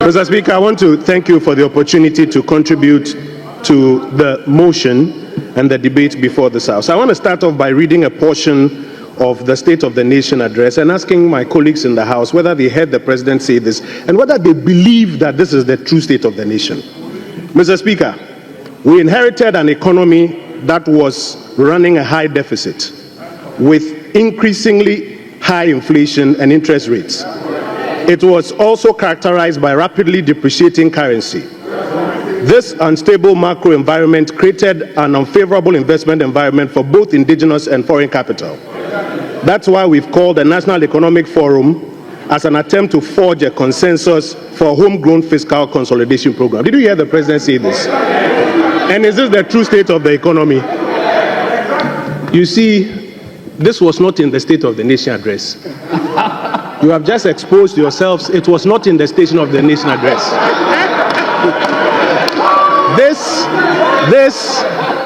Mr. Speaker, I want to thank you for the opportunity to contribute to the motion and the debate before this House. I want to start off by reading a portion of the State of the Nation address and asking my colleagues in the House whether they heard the President say this and whether they believe that this is the true state of the nation. Mr. Speaker, we inherited an economy that was running a high deficit with increasingly high inflation and interest rates. It was also characterized by rapidly depreciating currency. This unstable macro environment created an unfavorable investment environment for both indigenous and foreign capital. That's why we've called the National Economic Forum as an attempt to forge a consensus for a homegrown fiscal consolidation program. Did you hear the President say this? And is this the true state of the economy? You see, this was not in the State of the Nation address. You have just exposed yourselves. It was not in the State of the Nation address.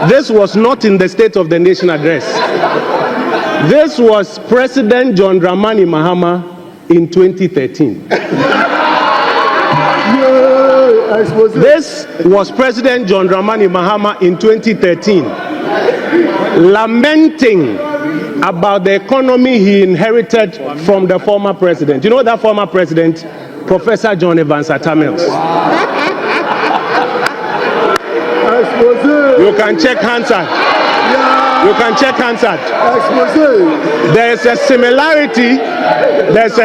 This was not in the State of the Nation address. This was President John Dramani Mahama in 2013. This was President John Dramani Mahama in 2013, lamenting about the economy he inherited from the former president. You know that former president, Professor John Evans Atamils. You can check Hansard. You can check Hansard. There's a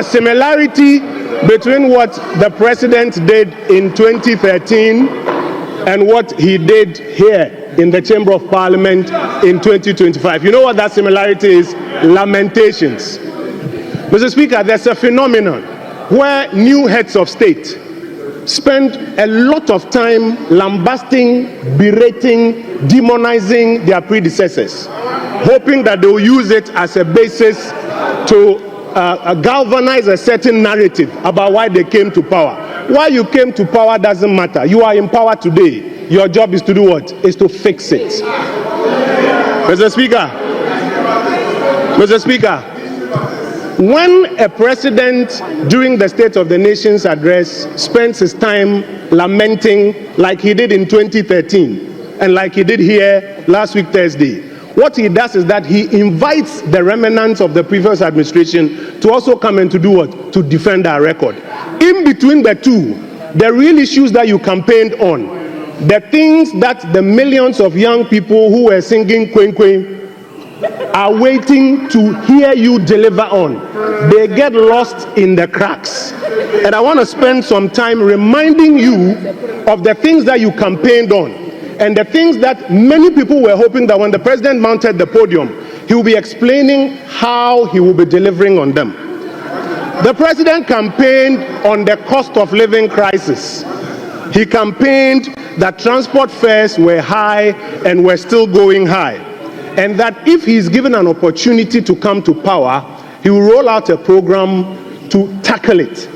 similarity between what the president did in 2013 and what he did here in the Chamber of Parliament in 2025. You know what that similarity is? Lamentations. Mr. Speaker, there's a phenomenon where new heads of state spend a lot of time lambasting, berating, demonizing their predecessors, hoping that they will use it as a basis to galvanize a certain narrative about why they came to power. Why you came to power doesn't matter. You are in power today. Your job is to do what? Is to fix it. Mr. Speaker, when a president during the State of the Nation's address spends his time lamenting like he did in 2013 and like he did here last week Thursday, what he does is that he invites the remnants of the previous administration to also come and to do what? To defend our record. In between the two, the real issues that you campaigned on, the things that the millions of young people who were singing Kwen Kwen are waiting to hear you deliver on, they get lost in the cracks. And I want to spend some time reminding you of the things that you campaigned on and the things that many people were hoping that when the president mounted the podium, he will be explaining how he will be delivering on them. The president campaigned on the cost of living crisis. He campaigned that transport fares were high and were still going high, and that if he's given an opportunity to come to power, he will roll out a program to tackle it.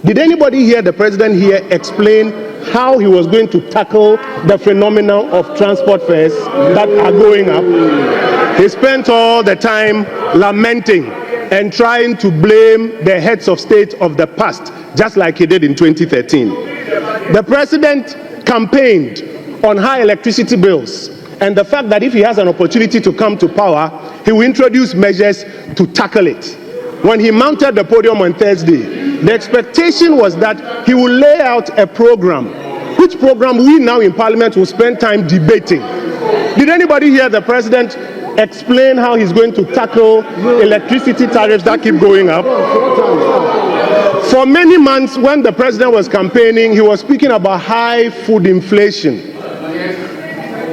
Did anybody hear the president here explain how he was going to tackle the phenomenon of transport fares that are going up? He spent all the time lamenting and trying to blame the heads of state of the past, just like he did in 2013. The president campaigned on high electricity bills and the fact that if he has an opportunity to come to power, he will introduce measures to tackle it. When he mounted the podium on Thursday, the expectation was that he will lay out a program, which program we now in Parliament will spend time debating. Did anybody hear the president explain how he's going to tackle electricity tariffs that keep going up? For many months, when the president was campaigning, he was speaking about high food inflation.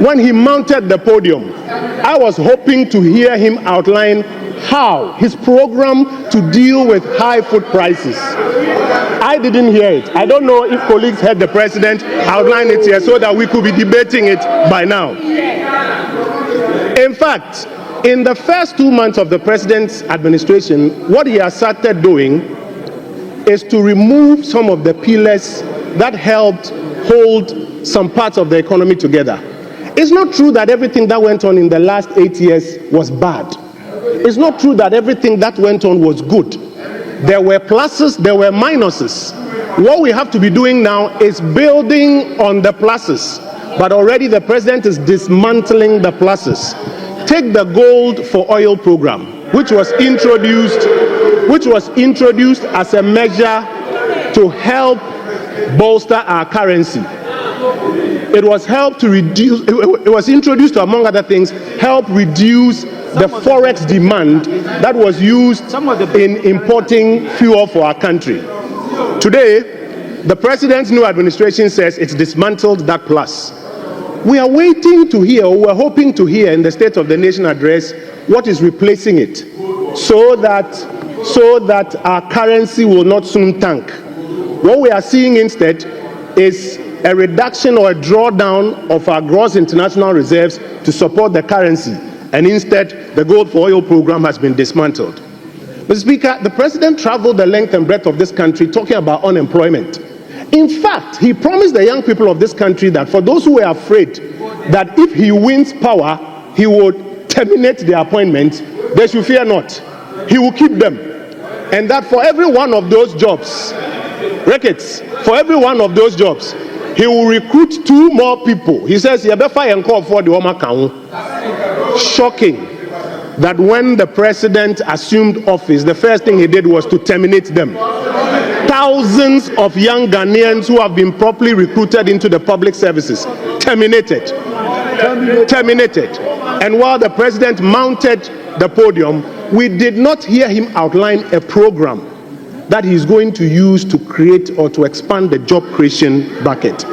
When he mounted the podium, I was hoping to hear him outline how his program to deal with high food prices. I didn't hear it. I don't know if colleagues heard the president outline it here so that we could be debating it by now. In fact, in the first 2 months of the president's administration, what he has started doing is to remove some of the pillars that helped hold some parts of the economy together. It's not true that everything that went on in the last 8 years was bad. It's not true that everything that went on was good. There were pluses, there were minuses. What we have to be doing now is building on the pluses. But already the president is dismantling the pluses. Take the gold for oil program, which was introduced as a measure to help bolster our currency. It was introduced to, among other things, help reduce the forex demand that was used in importing fuel for our country. Today, the president's new administration says it's dismantled that plus. We are waiting to hear, or we're hoping to hear in the State of the Nation address what is replacing it, so that our currency will not soon tank. What we are seeing instead is a reduction or a drawdown of our gross international reserves to support the currency, and instead the gold for oil program has been dismantled. Mr. Speaker, the president traveled the length and breadth of this country talking about unemployment. In fact, he promised the young people of this country that for those who were afraid that if he wins power, he would terminate their appointment, they should fear not. He will keep them. And that for every one of those jobs, Ricketts, for every one of those jobs, he will recruit 2 more people. He says, shocking that when the president assumed office, the first thing he did was to terminate them. Thousands of young Ghanaians who have been properly recruited into the public services, terminated. And while the president mounted the podium, we did not hear him outline a program that he's going to use to create or to expand the job creation bucket.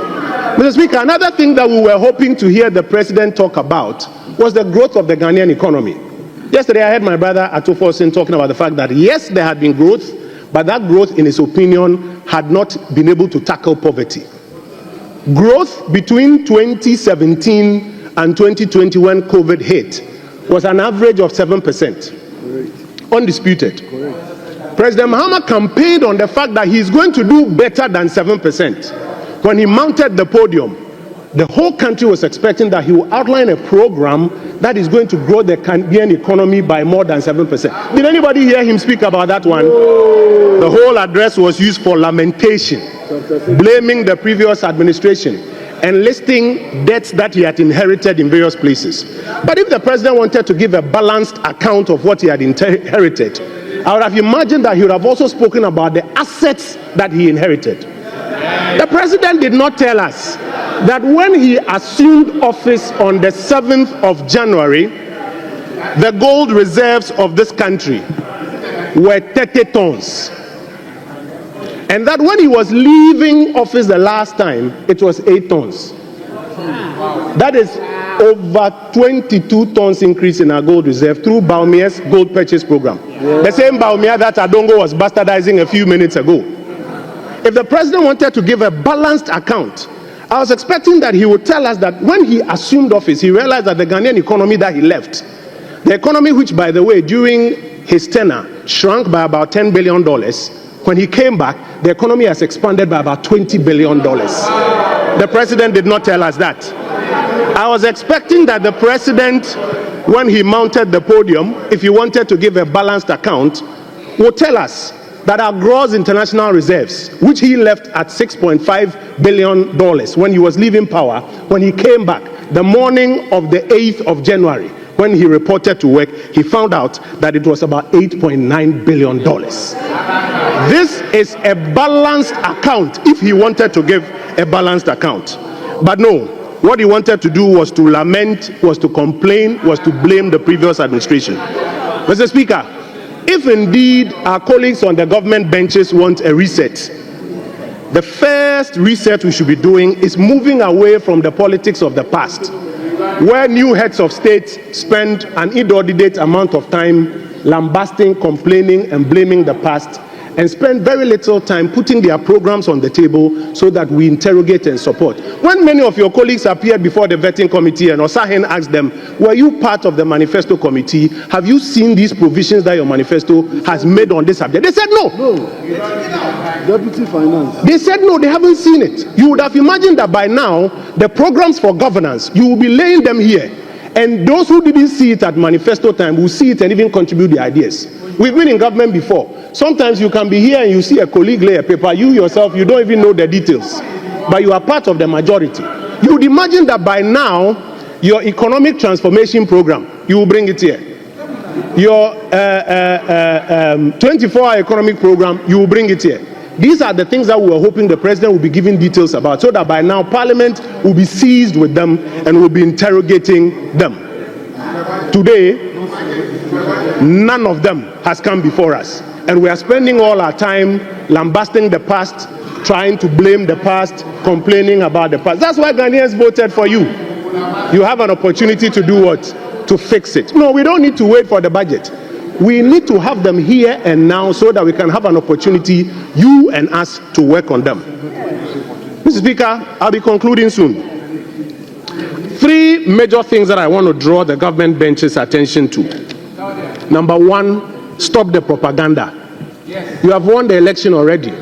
Mr. Speaker, another thing that we were hoping to hear the president talk about was the growth of the Ghanaian economy. Yesterday, I heard my brother Atofosin talking about the fact that yes, there had been growth, but that growth, in his opinion, had not been able to tackle poverty. Growth between 2017 and 2020, when COVID hit, was an average of 7%. Undisputed. President Mahama campaigned on the fact that he's going to do better than 7%. When he mounted the podium, the whole country was expecting that he would outline a program that is going to grow the Ghanaian economy by more than 7%. Did anybody hear him speak about that one? The whole address was used for lamentation, blaming the previous administration and listing debts that he had inherited in various places. But if the president wanted to give a balanced account of what he had inherited, I would have imagined that he would have also spoken about the assets that he inherited. The president did not tell us that when he assumed office on the 7th of January, the gold reserves of this country were 30 tons. And that when he was leaving office the last time, it was 8 tons. That is over 22 tons increase in our gold reserve through Baumia's gold purchase program. The same Baumia that Adongo was bastardizing a few minutes ago. If the president wanted to give a balanced account, I was expecting that he would tell us that when he assumed office, he realized that the Ghanaian economy that he left, the economy which, by the way, during his tenure shrunk by about $10 billion, when he came back, the economy has expanded by about $20 billion. The president did not tell us that. I was expecting that the president, when he mounted the podium, if he wanted to give a balanced account, would tell us that our gross international reserves, which he left at $6.5 billion when he was leaving power, when he came back, the morning of the 8th of January, when he reported to work, he found out that it was about $8.9 billion. This is a balanced account if he wanted to give a balanced account. But no, what he wanted to do was to lament, was to complain, was to blame the previous administration. Mr. Speaker, if indeed our colleagues on the government benches want a reset, the first reset we should be doing is moving away from the politics of the past, where new heads of state spend an inordinate amount of time lambasting, complaining, and blaming the past, and spend very little time putting their programs on the table so that we interrogate and support. When many of your colleagues appeared before the vetting committee and Osahen asked them, were you part of the manifesto committee? Have you seen these provisions that your manifesto has made on this subject? They said no. Deputy Finance. They said no, they haven't seen it. You would have imagined that by now, the programs for governance, you will be laying them here. And those who didn't see it at manifesto time will see it and even contribute their ideas. We've been in government before. sometimes you can be here and you see a colleague lay a paper, you yourself, you don't even know the details, but you are part of the majority. You would imagine that by now, your economic transformation program, you will bring it here. Your 24-hour economic program, you will bring it here. These are the things that we were hoping the president will be giving details about, so that by now Parliament will be seized with them and will be interrogating them. Today, none of them has come before us, and we are spending all our time lambasting the past, trying to blame the past, complaining about the past. That's why Ghanaians voted for you. You have an opportunity to do what? To fix it. No, we don't need to wait for the budget. We need to have them here and now so that we can have an opportunity, you and us, to work on them. Mr. Speaker, I'll be concluding soon. 3 major things that I want to draw the government bench's attention to. Number 1, stop the propaganda. You have won the election already.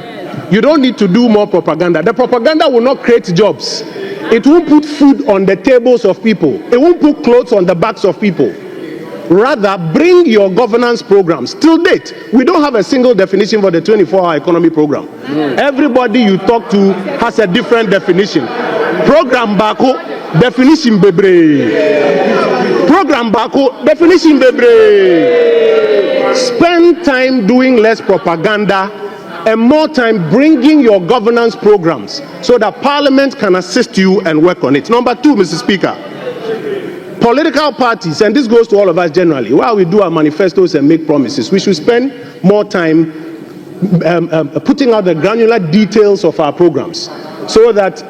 You don't need to do more propaganda. The propaganda will not create jobs. It won't put food on the tables of people. It won't put clothes on the backs of people. Rather, bring your governance programs. Till date, we don't have a single definition for the 24-hour economy program. Everybody you talk to has a different definition. Program Bako, definition bebre. Program Bako, definition bebre. Spend time doing less propaganda and more time bringing your governance programs so that Parliament can assist you and work on it. Number 2, Mr. Speaker, political parties, and this goes to all of us generally, while we do our manifestos and make promises, we should spend more time putting out the granular details of our programs so that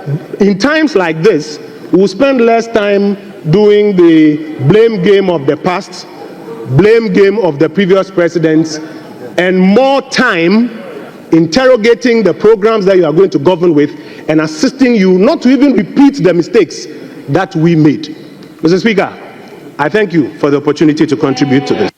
in times like this, we'll spend less time doing the blame game of the past, blame game of the previous presidents, and more time interrogating the programs that you are going to govern with and assisting you not to even repeat the mistakes that we made. Mr. Speaker, I thank you for the opportunity to contribute to this.